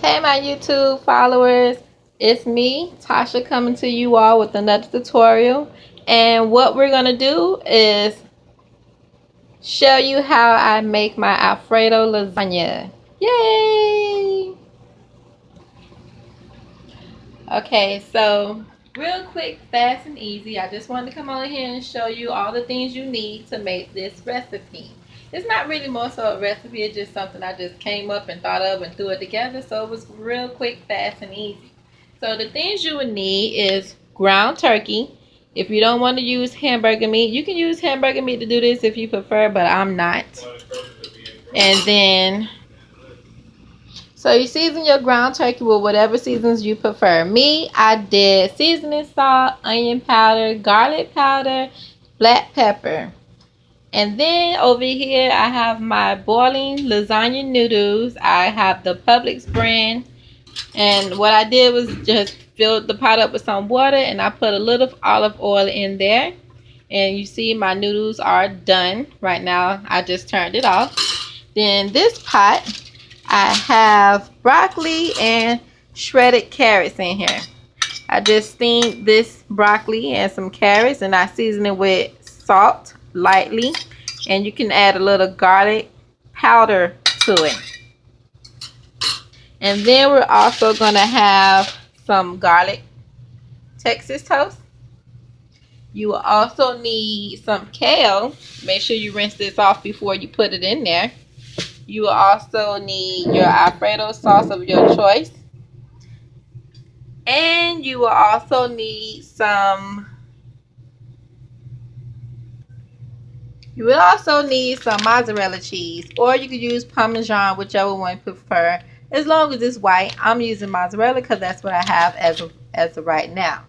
Hey my YouTube followers, it's me, Tasha, coming to you all with another tutorial. And what we're going to do is show you how I make my alfredo lasagna. Yay! Okay, so real quick, fast and easy, I just wanted to come on here and show you all the things you need to make this recipe. It's not really more so a recipe, it's just something I just came up and thought of and threw it together. So it was real quick, fast, and easy. So the things you would need is ground turkey. If you don't want to use hamburger meat, you can use hamburger meat to do this if you prefer, but I'm not. And then so you season your ground turkey with whatever seasons you prefer. Me, I did seasoning salt, onion powder, garlic powder, black pepper. And then over here I have my boiling lasagna noodles. I have the Publix brand. And what I did was just fill the pot up with some water and I put a little olive oil in there. And you see my noodles are done. Right now I just turned it off. Then this pot, I have broccoli and shredded carrots in here. I just steamed this broccoli and some carrots and I season it with salt lightly. And you can add a little garlic powder to it. And then we're also going to have some garlic Texas toast. You will also need some kale. Make sure you rinse this off before you put it in there. You will also need your alfredo sauce of your choice. And you will also need some mozzarella cheese, or you could use Parmesan, whichever one you prefer. As long as it's white, I'm using mozzarella because that's what I have as of right now.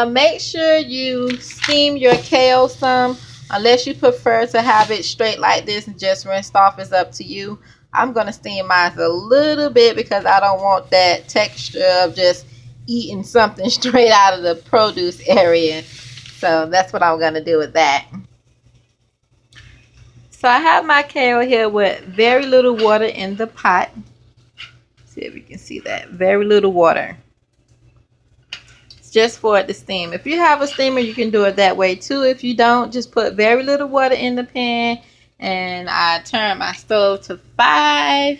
Make sure you steam your kale some, unless you prefer to have it straight like this and just rinsed off. It's up to you. I'm going to steam mine a little bit because I don't want that texture of just eating something straight out of the produce area. So that's what I'm going to do with that. So I have my kale here with very little water in the pot. See if you can see that. Very little water. It's just for it to steam. If you have a steamer, you can do it that way too. If you don't, just put very little water in the pan. And I turn my stove to 5.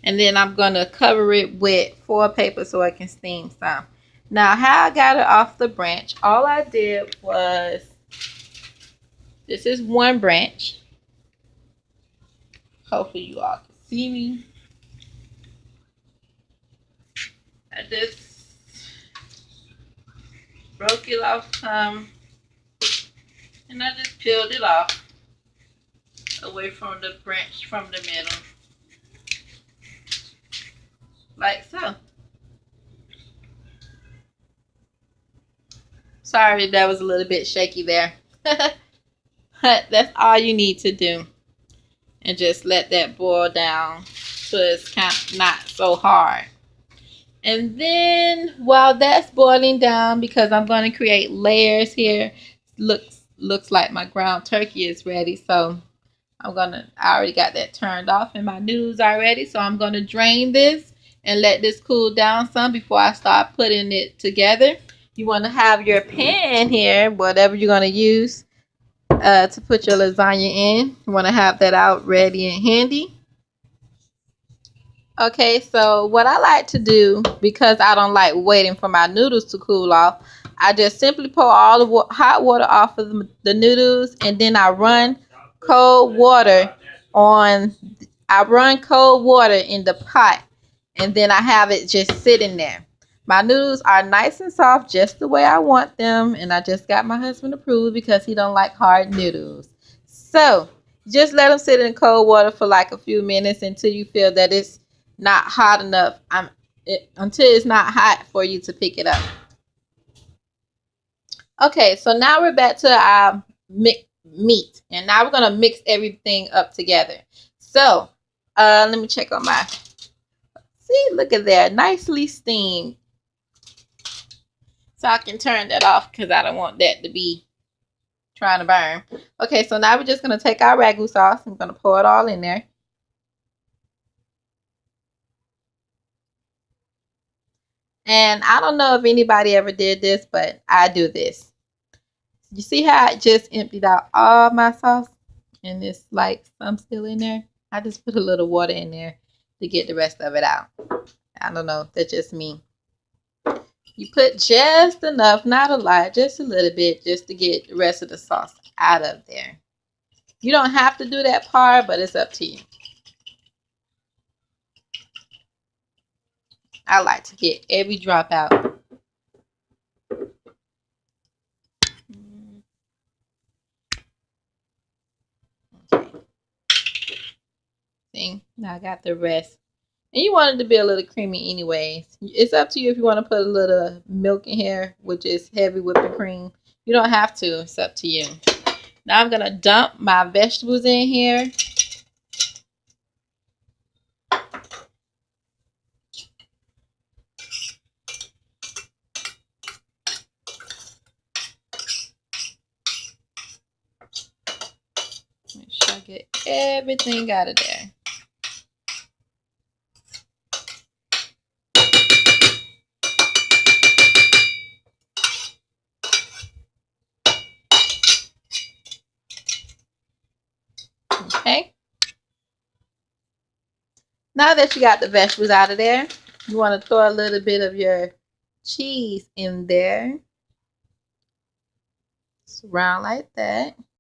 And then I'm going to cover it with foil paper so it can steam some. Now, how I got it off the branch, all I did was, this is one branch. Hopefully you all can see me. I just broke it off some, and I just peeled it off away from the branch from the middle, like so. Sorry, that was a little bit shaky there. That's all you need to do, and just let that boil down so it's kind of not so hard. And then while that's boiling down, because I'm going to create layers here, looks like my ground turkey is ready. So I already got that turned off and my noodles are ready. So I'm going to drain this and let this cool down some before I start putting it together. You want to have your pan here, whatever you're going to use to put your lasagna in. You want to have that out ready and handy. Okay, so what I like to do, because I don't like waiting for my noodles to cool off, I just simply pour all the hot water off of the noodles, and then I run cold water in the pot, and then I have it just sitting there. My noodles are nice and soft, just the way I want them, and I just got my husband approved because he don't like hard noodles. So just let them sit in cold water for like a few minutes until you feel that it's not hot enough until it's not hot for you to pick it up. Okay, so now we're back to our meat, and now we're gonna mix everything up together. So let me check on my, see, look at that, nicely steamed. So I can turn that off because I don't want that to be trying to burn. Okay, so now we're just gonna take our ragu sauce. I'm gonna pour it all in there. And I don't know if anybody ever did this, but I do this. You see how I just emptied out all my sauce? And it's like some still in there. I just put a little water in there to get the rest of it out. I don't know. That's just me. You put just enough, not a lot, just a little bit, just to get the rest of the sauce out of there. You don't have to do that part, but it's up to you. I like to get every drop out. Okay. See, now I got the rest. And you want it to be a little creamy anyways. It's up to you if you want to put a little milk in here, which is heavy whipping cream. You don't have to. It's up to you. Now I'm going to dump my vegetables in here. Make sure I get everything out of there. Okay. Now that you got the vegetables out of there, you want to throw a little bit of your cheese in there. Surround like that.